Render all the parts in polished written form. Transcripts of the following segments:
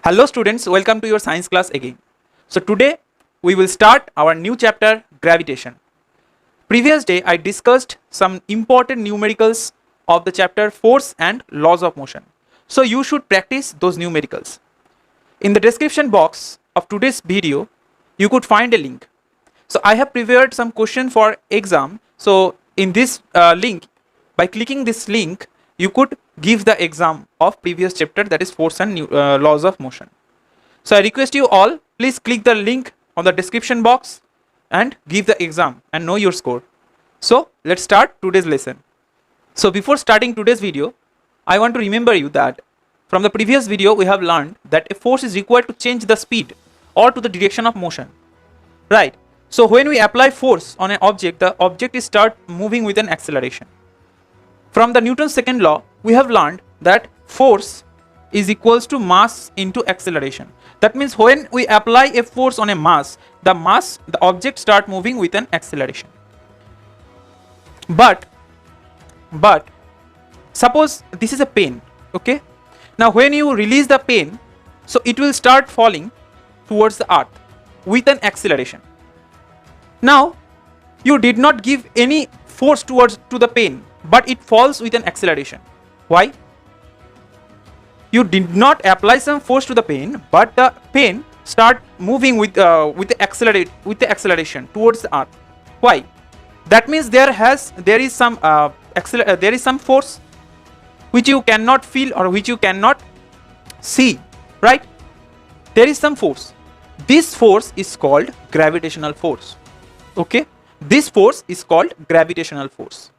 Hello students, welcome to your science class again. So today we will start our new chapter, gravitation. Previous day I discussed some important numericals of the chapter force and laws of motion. So you should practice those numericals. In the description box of today's video you could find a link. So I have prepared some question for exam. So in this link, by clicking this link you could give the exam of previous chapter, that is force and laws of motion. So I request you all, please click the link on the description box and give the exam and know your score. So let's start today's lesson. So before starting today's video, I want to remember you that from the previous video we have learned that a force is required to change the speed or to the direction of motion, right? So when we apply force on an object, the object is start moving with an acceleration. From the Newton's second law, we have learned that force is equals to mass into acceleration. That means when we apply a force on a mass, the object start moving with an acceleration. But suppose this is a pen, okay? Now when you release the pen, so it will start falling towards the earth with an acceleration. Now you did not give any force to the pen, but it falls with an acceleration. Why? You did not apply some force to the pen, but the pen start moving with the acceleration towards the earth. Why? That means there is some force which you cannot feel or which you cannot see, right? There is some force. This force is called gravitational force. Okay, this force is called gravitational force.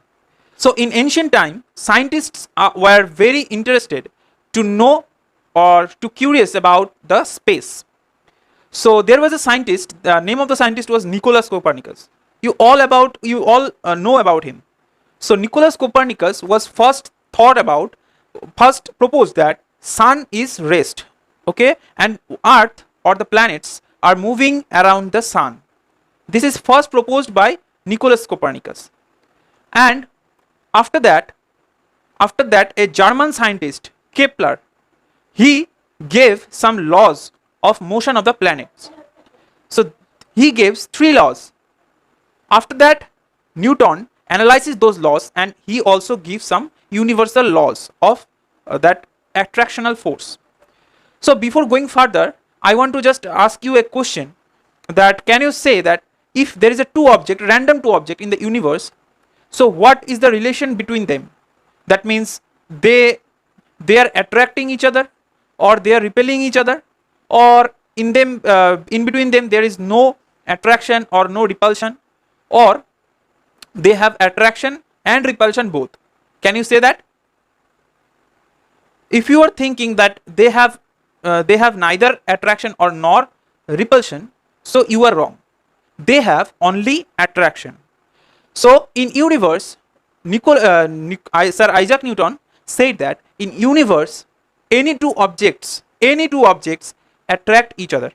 So in ancient time, scientists were very interested to know or to curious about the space. So there was a scientist, the name of the scientist was Nicolaus Copernicus. You all know about him. So Nicolaus Copernicus was first proposed that sun is rest, okay, and earth or the planets are moving around the sun. This is first proposed by Nicolaus Copernicus. And after that a German scientist, Kepler, he gave some laws of motion of the planets. So he gives 3 laws. After that, Newton analyzes those laws and he also gives some universal laws of that attractional force. So before going further, I want to just ask you a question, that can you say that if there is a random two object in the universe, so what is the relation between them? That means they are attracting each other, or they are repelling each other, or in between them there is no attraction or no repulsion, or they have attraction and repulsion both. Can you say that? If you are thinking that they have neither attraction or nor repulsion, so you are wrong. They have only attraction. So in universe, Sir Isaac Newton said that in universe any two objects attract each other.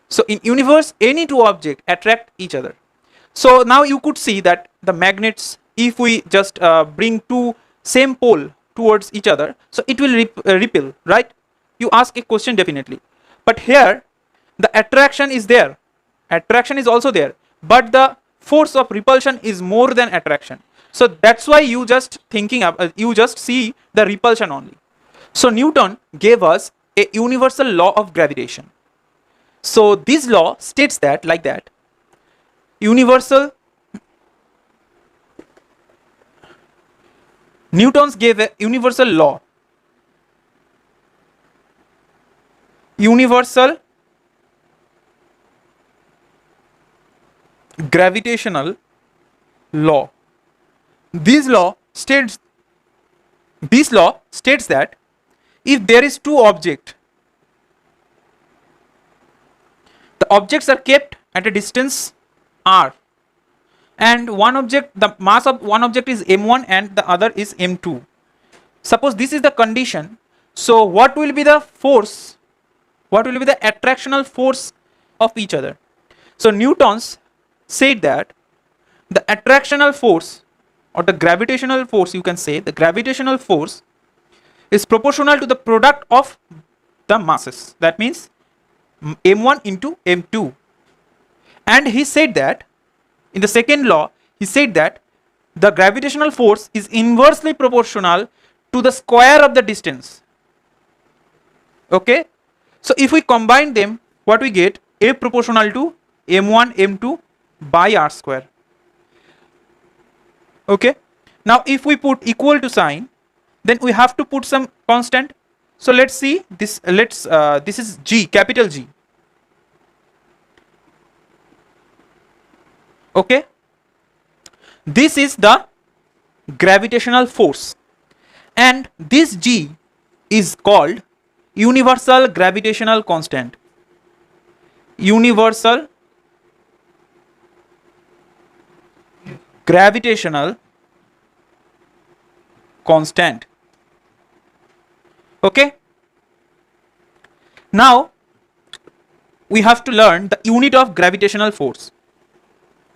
So in universe any two objects attract each other. So now you could see that the magnets, if we just bring two same pole towards each other, so it will repel, right? You ask a question definitely. But here the attraction is there. Attraction is also there, but the force of repulsion is more than attraction. So that's why you just see the repulsion only. So Newton gave us a universal law of gravitation. So this law states that like that. Newton's gave a universal law. Universal gravitational law. This law states that if there is two objects, the objects are kept at a distance r, and the mass of one object is m1 and the other is m2. Suppose this is the condition. So what will be the force? What will be the attractional force of each other? So Newton's said that the attractional force or the gravitational force, you can say the gravitational force is proportional to the product of the masses. That means m1 into m2. And he said that in the second law, he said that the gravitational force is inversely proportional to the square of the distance. Okay, so if we combine them, what we get? A proportional to m1 m2 by r square. Okay, now if we put equal to sign, then we have to put some constant. So let's see this. This is G, capital G. Okay, this is the gravitational force, and this G is called universal gravitational constant. Universal gravitational constant. Okay, now we have to learn the unit of gravitational force.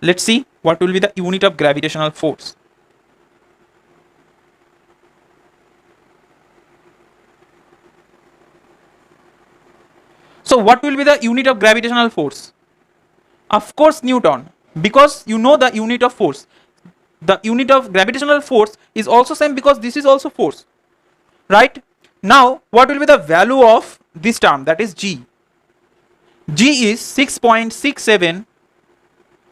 Let's see what will be the unit of gravitational force. So what will be the unit of gravitational force? Of course Newton, because you know the unit of force. The unit of gravitational force is also same because this is also force, right? Now what will be the value of this term, that is G? G is 6.67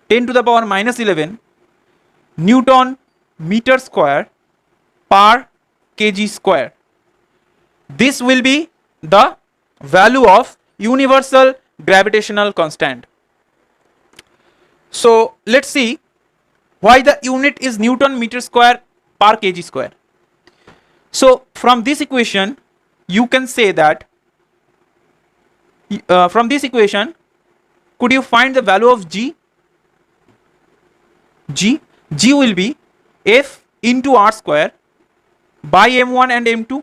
10 to the power minus 11 Newton meter square per kg square. This will be the value of universal gravitational constant. So let's see why the unit is Newton meter square per kg square. So from this equation you can say that from this equation, could you find the value of G? G will be F into R square by M1 and M2,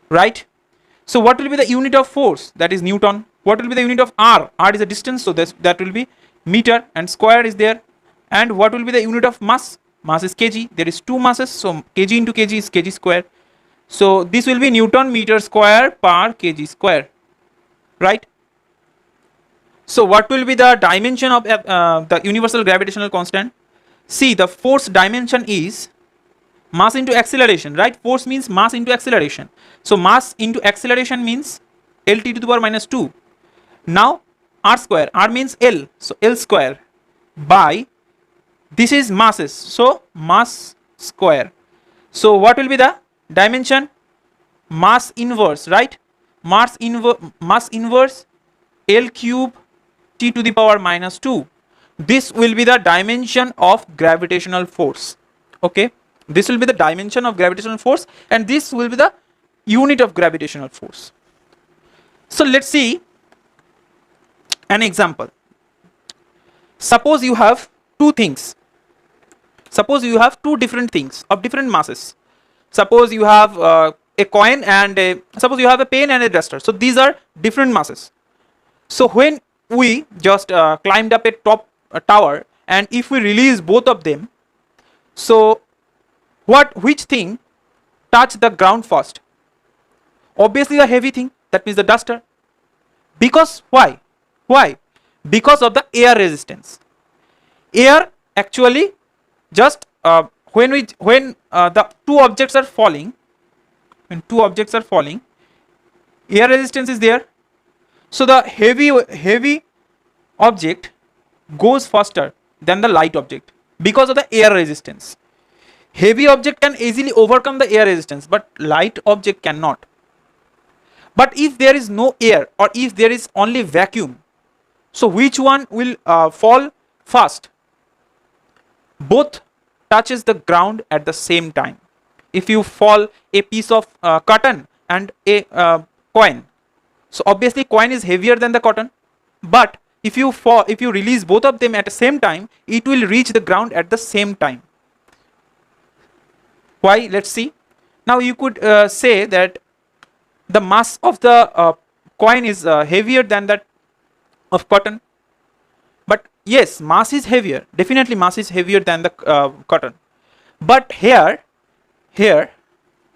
right? So what will be the unit of force? That is Newton. What will be the unit of R? R is a distance, so that will be meter, and square is there. And what will be the unit of mass? Mass is kg. There is two masses, so kg into kg is kg square. So this will be Newton meter square per kg square, right? So what will be the dimension of the universal gravitational constant? See, the force dimension is mass into acceleration, right? Force means mass into acceleration. So mass into acceleration means Lt to the power minus 2. Now R square, R means L, so L square by, this is masses, so mass square. So what will be the dimension? Mass inverse, right? Mass inverse L cube T to the power minus 2. This will be the dimension of gravitational force. Okay, this will be the dimension of gravitational force, and this will be the unit of gravitational force. So let's see an example. Suppose you have two things. Suppose you have two different things of different masses. Suppose you have a coin and suppose you have a pen and a duster. So these are different masses. So when we just climbed up a top tower, and if we release both of them, so which thing touch the ground first? Obviously the heavy thing, that means the duster. Because why? Because of the air resistance. Air actually just when the two objects are falling, air resistance is there. So the heavy object goes faster than the light object because of the air resistance. Heavy object can easily overcome the air resistance, but light object cannot. But if there is no air, or if there is only vacuum, so which one will fall fast? Both touches the ground at the same time. If you fall a piece of cotton and a coin, so obviously coin is heavier than the cotton, but if you release both of them at the same time, it will reach the ground at the same time. Why? Let's see. Now you could say that the mass of the coin is heavier than that of cotton. But yes, mass is heavier. Definitely mass is heavier than the cotton. But here,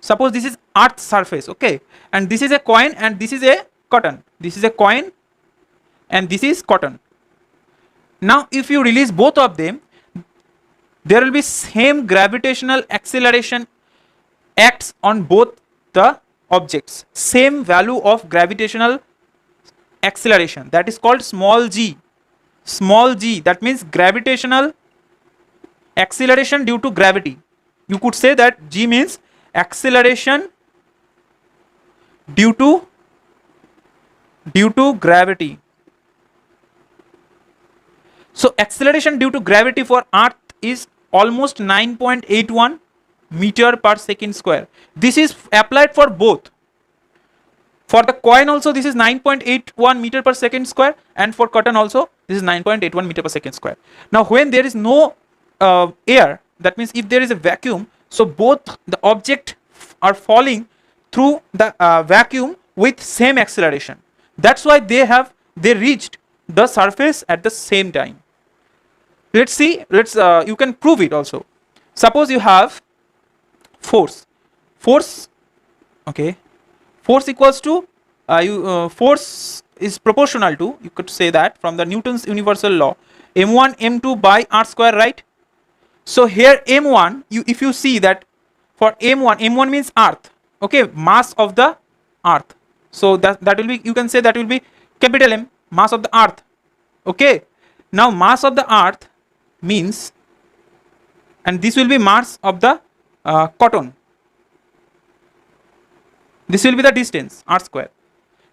suppose this is earth surface, okay, and this is a coin and this is a cotton. This is a coin and this is cotton. Now if you release both of them, there will be same gravitational acceleration acts on both the objects, same value of gravitational acceleration, that is called small g. Small g, that means gravitational acceleration due to gravity. You could say that g means acceleration due to gravity. So acceleration due to gravity for earth is almost 9.81 meter per second square. This is applied for both. For the coin also this is 9.81 meter per second square, and for cotton also this is 9.81 meter per second square. Now when there is no air, that means if there is a vacuum, so both the object are falling through the vacuum with same acceleration. That's why they reached the surface at the same time. Let's see, you can prove it also. Suppose you have force, okay, force equals to force is proportional to, you could say that from the Newton's universal law, m1 m2 by r square, right? So here m1, if you see that for m1 means earth, okay, mass of the earth. So that will be, you can say that will be capital M, mass of the earth, okay. Now mass of the earth means, and this will be mass of the cotton. This will be the distance r square.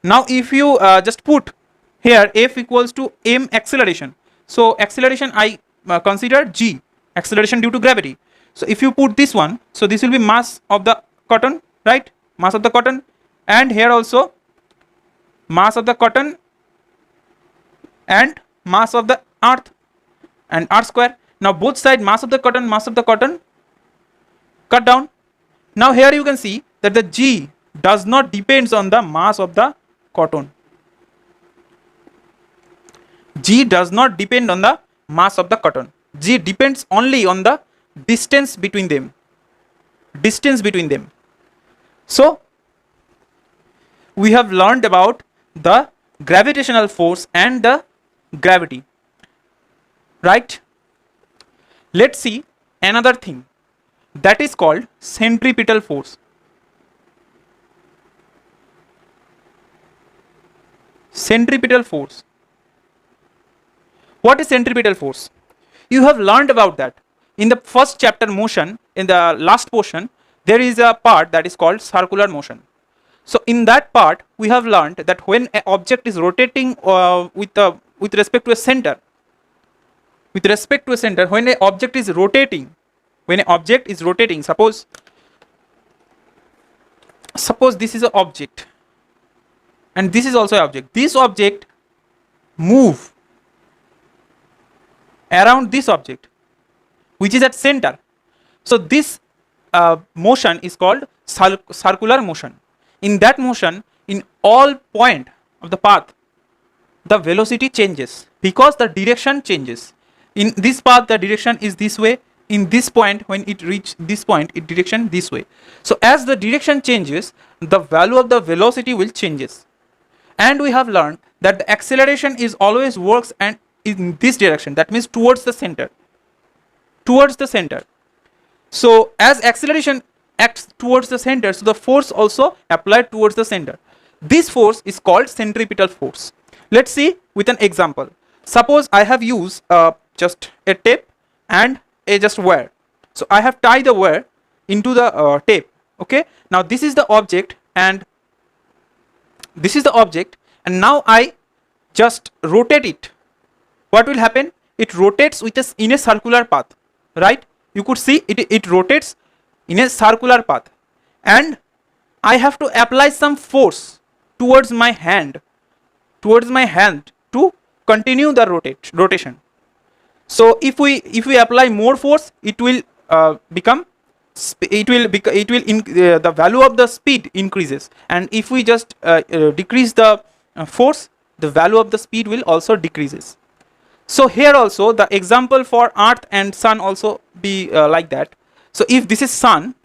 Now if you just put here F equals to m acceleration, so acceleration I consider g, acceleration due to gravity. So if you put this one, so this will be mass of the cotton, right, mass of the cotton, and here also mass of the cotton and mass of the earth and r square. Now both side mass of the cotton cut down. Now here you can see that the g does not depends on the mass of the cotton. G does not depend on the mass of the cotton. G depends only on the distance between them. So we have learned about the gravitational force and the gravity, right? Let's see another thing, that is called centripetal force. Centripetal force. What is centripetal force? You have learned about that in the first chapter motion. In the last portion there is a part that is called circular motion. So in that part we have learned that when an object is rotating with respect to a center, when an object is rotating, suppose this is an object and this is also an object, this object move around this object which is at center. So this motion is called circular motion. In that motion, in all point of the path, the velocity changes because the direction changes. In this path the direction is this way, in this point when it reach this point its direction this way. So as the direction changes, the value of the velocity will changes. And we have learned that the acceleration is always works and in this direction, that means towards the center. So as acceleration acts towards the center, so the force also applied towards the center. This force is called centripetal force. Let's see with an example. Suppose I have used just a tape and a just wire. So I have tied the wire into the tape, okay. Now this is the object and now I just rotate it. What will happen? It rotates in a circular path, right? You could see it rotates in a circular path, and I have to apply some force towards my hand to continue the rotation. So if we apply more force, it will the value of the speed increases, and if we just decrease the force, the value of the speed will also decreases. So here also the example for earth and sun also be like that. So if this is sun,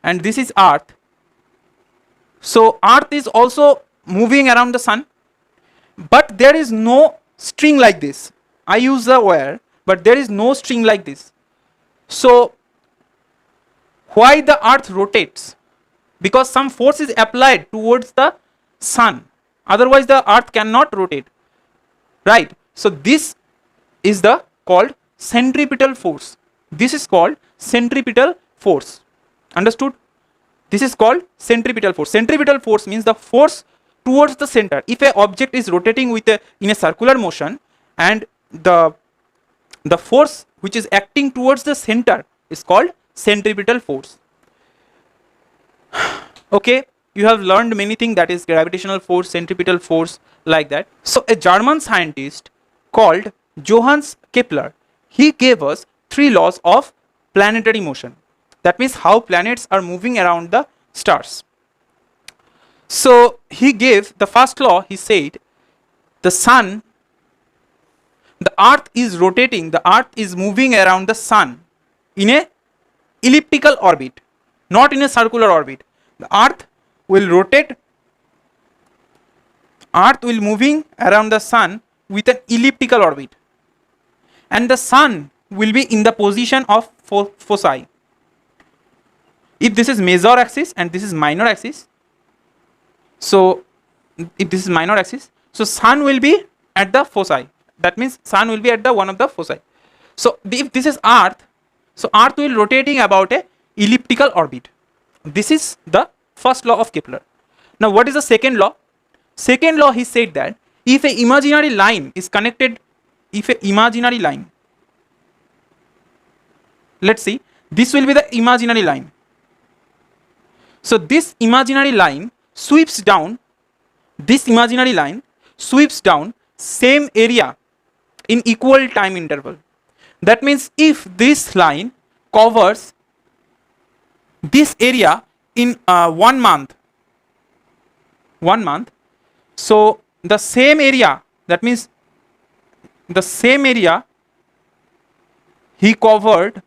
and this is Earth. So Earth is also moving around the sun, but there is no string like this. I use the wire, but there is no string like this. So why the Earth rotates? Because some force is applied towards the sun. Otherwise the Earth cannot rotate. Right? So this is the called centripetal force. This is called centripetal force. Understood? This is called centripetal force. Centripetal force means the force towards the center. If an object is rotating in a circular motion, and the force which is acting towards the center is called centripetal force. Okay, you have learned many things, that is gravitational force, centripetal force, like that. So a German scientist called Johannes Kepler, he gave us 3 laws of planetary motion. That means how planets are moving around the stars. So he gave the first law. He said the earth is rotating, the earth is moving around the sun in a elliptical orbit, not in a circular orbit. The earth will rotate, earth will moving around the sun with an elliptical orbit, and the sun will be in the position of foci. If this is major axis and this is minor axis, so if this is minor axis, so sun will be at the foci. That means sun will be at the one of the foci. So if this is earth, so earth will rotating about a elliptical orbit. This is the first law of Kepler. Now what is the second law? Second law, he said that if a imaginary line is connected, if a imaginary line, let's see, this will be the imaginary line. So this imaginary line sweeps down, this imaginary line sweeps down same area in equal time interval. That means if this line covers this area in 1 month, so the same area, that means the same area he covered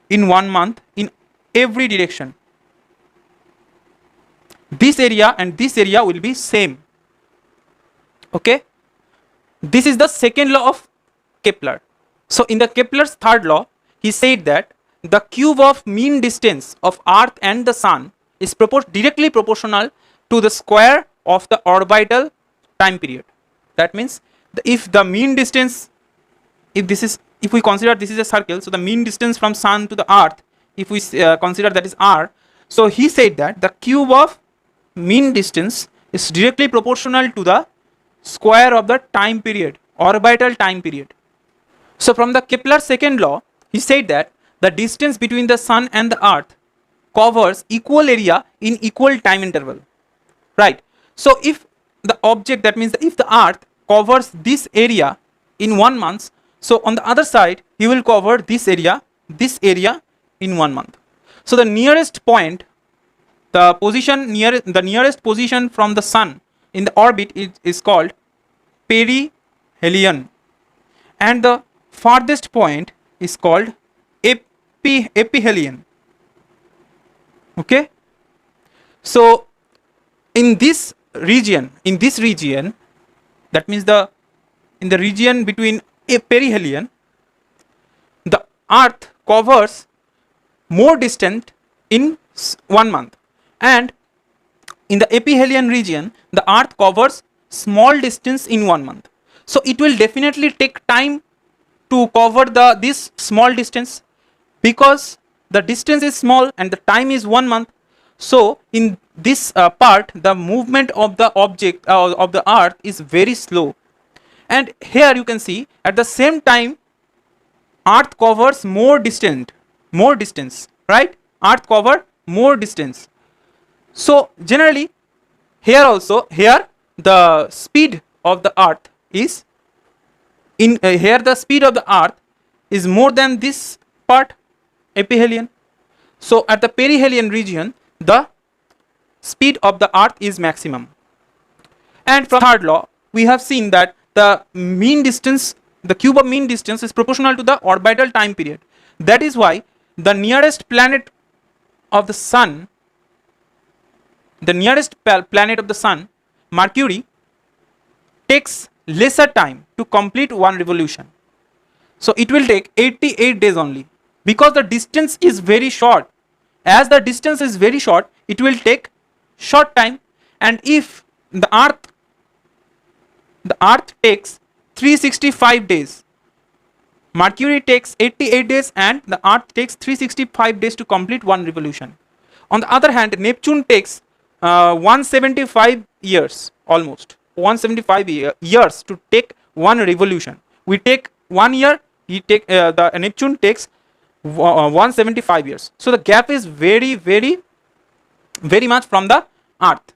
in 1 month in every direction. This area and this area will be same. Okay, this is the second law of Kepler. So in the Kepler's third law, he said that the cube of mean distance of earth and the sun is directly proportional to the square of the orbital time period. That means if the mean distance, if we consider this is a circle, so the mean distance from sun to the earth, if we consider that is r, so he said that the cube of mean distance is directly proportional to the square of the time period, orbital time period. So from the Kepler's second law, he said that the distance between the sun and the earth covers equal area in equal time interval. Right. So if the object, that means if the earth covers this area in 1 month, so on the other side he will cover this area in 1 month. So the nearest point, the nearest position from the sun in the orbit is called perihelion, and the farthest point is called aphelion. Okay, so in this region, that means in the region between perihelion, the earth covers more distant in 1 month, and in the aphelion region the earth covers small distance in 1 month. So it will definitely take time to cover this small distance, because the distance is small and the time is 1 month. So in this part, the movement of the object of the earth is very slow, and here you can see at the same time earth covers more distance, right? Earth cover more distance. So generally here the speed of the earth is the speed of the earth is more than this part, aphelion. So at the perihelion region the speed of the earth is maximum. And from third law we have seen that the mean distance, the cube of mean distance is proportional to the orbital time period. That is why the nearest planet of the sun, the nearest planet of the sun, Mercury, takes lesser time to complete one revolution. So it will take 88 days only, because the distance is very short. As the distance is very short, it will take short time. And if the earth takes 365 days, Mercury takes 88 days and the earth takes 365 days to complete one revolution. On the other hand, Neptune takes 175 years, almost 175 years to take one revolution. We take 1 year, the Neptune takes 175 years. So the gap is very much from the earth.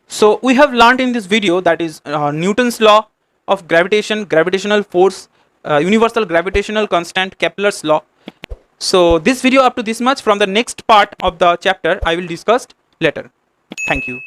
So we have learned in this video, that is Newton's law of gravitation, gravitational force, universal gravitational constant, Kepler's law. So this video up to this much. From the next part of the chapter I will discuss later. Thank you.